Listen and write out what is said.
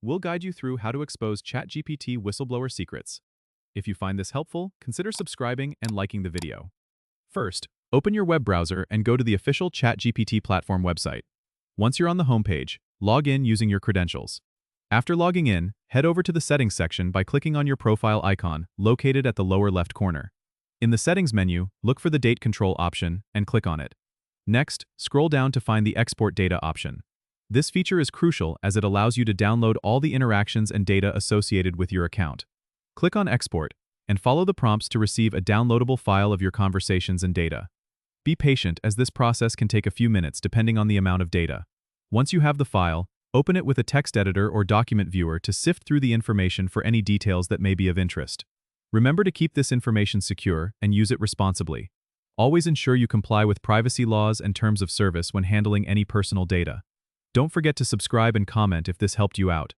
we'll guide you through how to expose ChatGPT whistleblower secrets. If you find this helpful, consider subscribing and liking the video. First, open your web browser and go to the official ChatGPT platform website. Once you're on the homepage, log in using your credentials. After logging in, head over to the Settings section by clicking on your profile icon, located at the lower left corner. In the Settings menu, look for the Date Control option and click on it. Next, scroll down to find the Export Data option. This feature is crucial as it allows you to download all the interactions and data associated with your account. Click on Export and follow the prompts to receive a downloadable file of your conversations and data. Be patient as this process can take a few minutes depending on the amount of data. Once you have the file, open it with a text editor or document viewer to sift through the information for any details that may be of interest. Remember to keep this information secure and use it responsibly. Always ensure you comply with privacy laws and terms of service when handling any personal data. Don't forget to subscribe and comment if this helped you out.